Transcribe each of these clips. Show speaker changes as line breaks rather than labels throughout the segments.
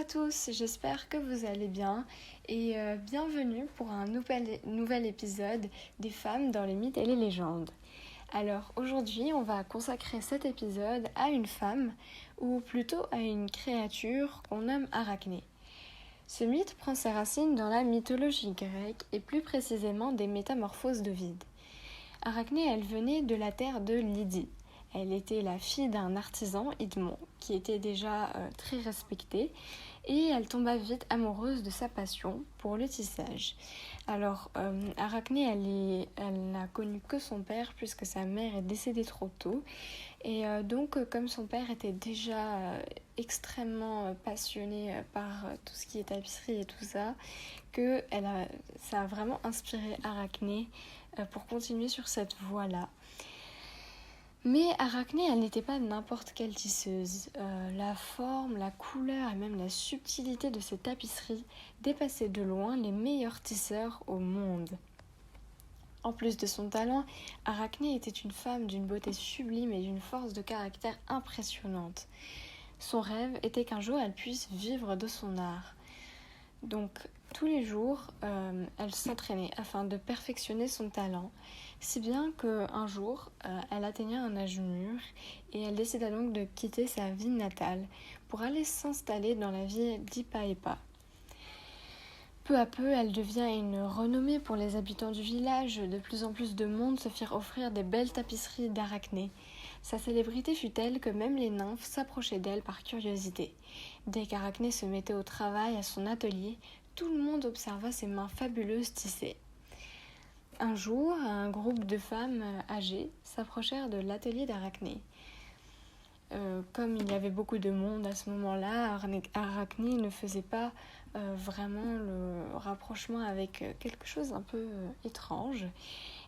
tous, j'espère que vous allez bien et bienvenue pour un nouvel épisode des femmes dans les mythes et les légendes. Alors aujourd'hui, on va consacrer cet épisode à une femme, ou plutôt à une créature qu'on nomme Arachné. Ce mythe prend ses racines dans la mythologie grecque et plus précisément des métamorphoses d'Ovide. Arachné, elle venait de la terre de Lydie. Elle était la fille d'un artisan, Idmon, qui était déjà très respecté, et elle tomba vite amoureuse de sa passion pour le tissage. Alors, Arachné, elle n'a connu que son père, puisque sa mère est décédée trop tôt, et donc, comme son père était déjà extrêmement passionné par tout ce qui est tapisserie et tout ça, ça a vraiment inspiré Arachné pour continuer sur cette voie-là. Mais Arachné, elle n'était pas n'importe quelle tisseuse. La forme, la couleur et même la subtilité de ses tapisseries dépassaient de loin les meilleurs tisseurs au monde. En plus de son talent, Arachné était une femme d'une beauté sublime et d'une force de caractère impressionnante. Son rêve était qu'un jour elle puisse vivre de son art. Donc, tous les jours, elle s'entraînait afin de perfectionner son talent, si bien qu'un jour, elle atteignait un âge mûr et elle décida donc de quitter sa ville natale pour aller s'installer dans la ville d'Hypaepa. Peu à peu, elle devient une renommée pour les habitants du village. De plus en plus de monde se firent offrir des belles tapisseries d'Arachné. Sa célébrité fut telle que même les nymphes s'approchaient d'elle par curiosité. Dès qu'Arachné se mettait au travail à son atelier, tout le monde observa ses mains fabuleuses tissées. Un jour, un groupe de femmes âgées s'approchèrent de l'atelier d'Arachné. Comme il y avait beaucoup de monde à ce moment-là, Arachné ne faisait pas vraiment le rapprochement avec quelque chose un peu étrange.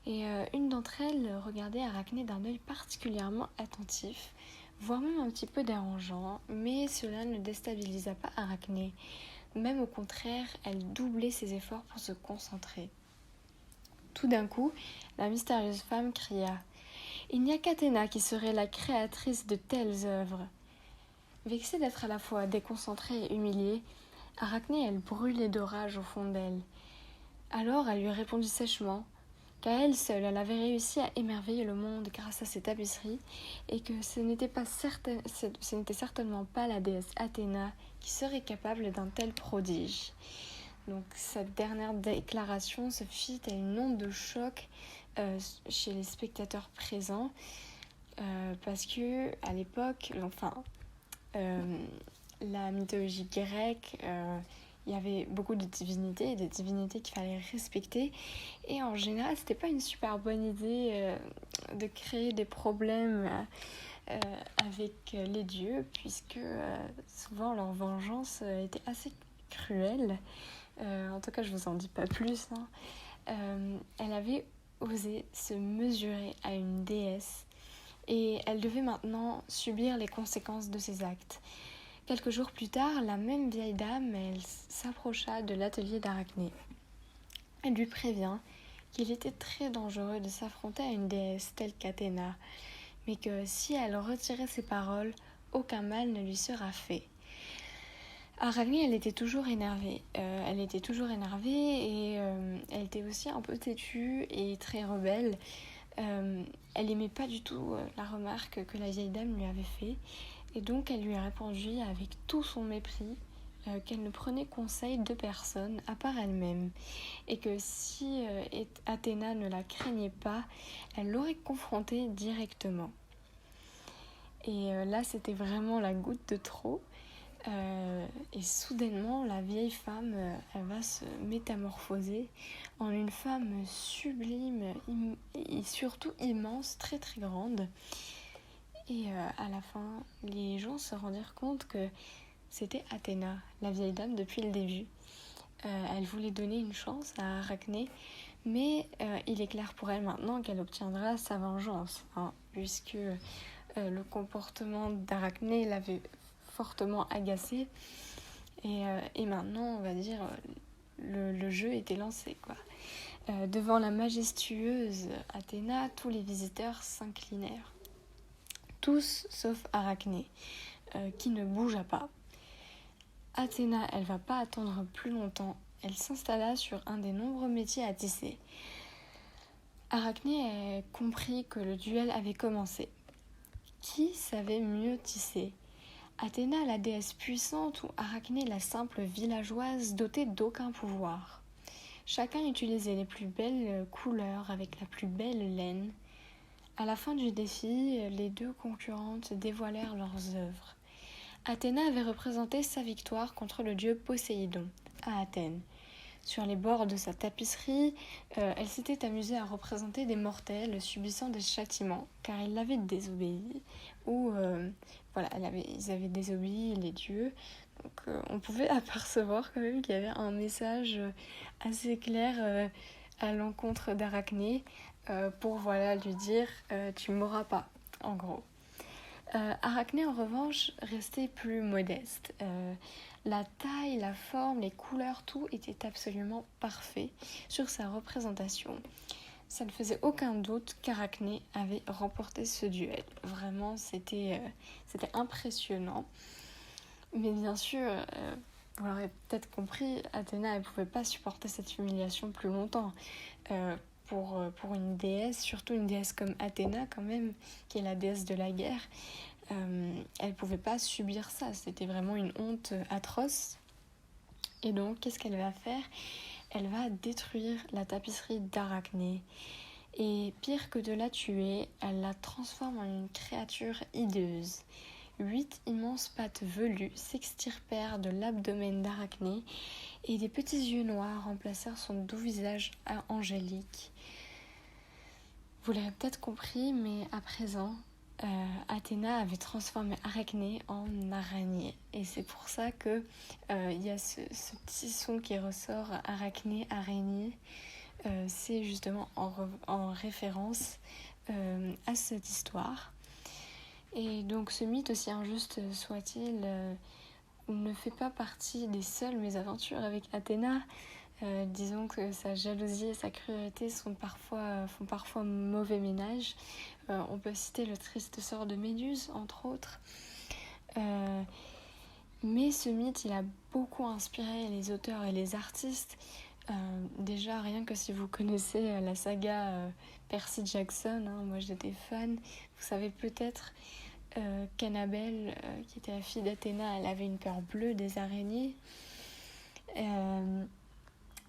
Et une d'entre elles regardait Arachné d'un œil particulièrement attentif, voire même un petit peu dérangeant, mais cela ne déstabilisa pas Arachné. Même au contraire, elle doublait ses efforts pour se concentrer. Tout d'un coup, la mystérieuse femme cria « Il n'y a qu'Athéna qui serait la créatrice de telles œuvres !» Vexée d'être à la fois déconcentrée et humiliée, Arachné, elle brûlait de rage au fond d'elle. Alors elle lui répondit sèchement qu'à elle seule, elle avait réussi à émerveiller le monde grâce à ses tapisseries et que ce n'était certainement pas la déesse Athéna qui serait capable d'un tel prodige. Donc cette dernière déclaration se fit à une onde de choc chez les spectateurs présents parce que à l'époque, la mythologie grecque, il y avait beaucoup de divinités et des divinités qu'il fallait respecter. Et en général, c'était pas une super bonne idée de créer des problèmes avec les dieux, puisque souvent leur vengeance était assez cruelle. En tout cas, je vous en dis pas plus. Elle avait osé se mesurer à une déesse et elle devait maintenant subir les conséquences de ses actes. Quelques jours plus tard, la même vieille dame, elle s'approcha de l'atelier d'Arachné. Elle lui prévient qu'il était très dangereux de s'affronter à une déesse telle qu'Athéna, mais que si elle retirait ses paroles, aucun mal ne lui sera fait. Arachné, elle était toujours énervée. Elle était aussi un peu têtue et très rebelle. Elle aimait pas du tout la remarque que la vieille dame lui avait fait. Et donc elle lui a répondu avec tout son mépris qu'elle ne prenait conseil de personne à part elle-même. Et que si Athéna ne la craignait pas, elle l'aurait confrontée directement. Et là, c'était vraiment la goutte de trop. Et soudainement, la vieille femme, elle va se métamorphoser en une femme sublime et surtout immense, très très grande. Et à la fin, les gens se rendirent compte que c'était Athéna, la vieille dame depuis le début. Elle voulait donner une chance à Arachné, mais il est clair pour elle maintenant qu'elle obtiendra sa vengeance, puisque le comportement d'Arachné l'avait fortement agacée. Et maintenant, on va dire, le jeu était lancé, quoi. Devant la majestueuse Athéna, tous les visiteurs s'inclinèrent. Tous sauf Arachné, qui ne bougea pas. Athéna, elle va pas attendre plus longtemps. Elle s'installa sur un des nombreux métiers à tisser. Arachné a compris que le duel avait commencé. Qui savait mieux tisser ? Athéna, la déesse puissante, ou Arachné, la simple villageoise dotée d'aucun pouvoir. Chacun utilisait les plus belles couleurs avec la plus belle laine. À la fin du défi, les deux concurrentes dévoilèrent leurs œuvres. Athéna avait représenté sa victoire contre le dieu Poséidon, à Athènes. Sur les bords de sa tapisserie, elle s'était amusée à représenter des mortels subissant des châtiments, car ils l'avaient désobéi, ou ils avaient désobéi les dieux. Donc on pouvait apercevoir quand même qu'il y avait un message assez clair à l'encontre d'Arachné pour lui dire tu mourras pas, en gros. Arachné, en revanche, restait plus modeste. La taille, la forme, les couleurs, tout était absolument parfait sur sa représentation. Ça ne faisait aucun doute qu'Arachné avait remporté ce duel. Vraiment, c'était impressionnant. Mais bien sûr, vous l'aurez peut-être compris, Athéna ne pouvait pas supporter cette humiliation plus longtemps. Pour une déesse, surtout une déesse comme Athéna quand même, qui est la déesse de la guerre, elle pouvait pas subir ça, c'était vraiment une honte atroce. Et donc, qu'est-ce qu'elle va faire ? Elle va détruire la tapisserie d'Arachné. Et pire que de la tuer, elle la transforme en une créature hideuse. 8 immenses pattes velues s'extirpèrent de l'abdomen d'Arachné et des petits yeux noirs remplacèrent son doux visage angélique. Vous l'avez peut-être compris, mais à présent, Athéna avait transformé Arachné en araignée. Et c'est pour ça que y a ce petit son qui ressort, Arachné, araignée. C'est justement en référence à cette histoire. Et donc ce mythe, aussi injuste soit-il, ne fait pas partie des seules mésaventures avec Athéna. Disons que sa jalousie et sa cruauté font parfois mauvais ménage. On peut citer le triste sort de Méduse, entre autres. Mais ce mythe, il a beaucoup inspiré les auteurs et les artistes. Déjà, rien que si vous connaissez la saga Percy Jackson, moi j'étais fan. Vous savez peut-être qu'Annabelle, qui était la fille d'Athéna, elle avait une peur bleue des araignées.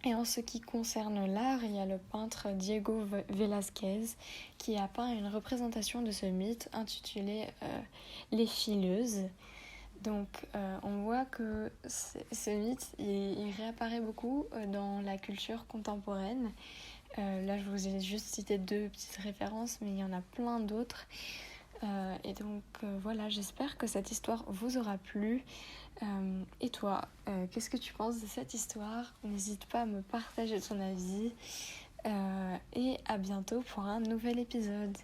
Et en ce qui concerne l'art, il y a le peintre Diego Velázquez qui a peint une représentation de ce mythe intitulée Les Fileuses. Donc on voit que ce mythe, il réapparaît beaucoup dans la culture contemporaine. Là, je vous ai juste cité 2 petites références, mais il y en a plein d'autres. Et donc voilà, j'espère que cette histoire vous aura plu. Et toi, qu'est-ce que tu penses de cette histoire ? N'hésite pas à me partager ton avis. Et à bientôt pour un nouvel épisode.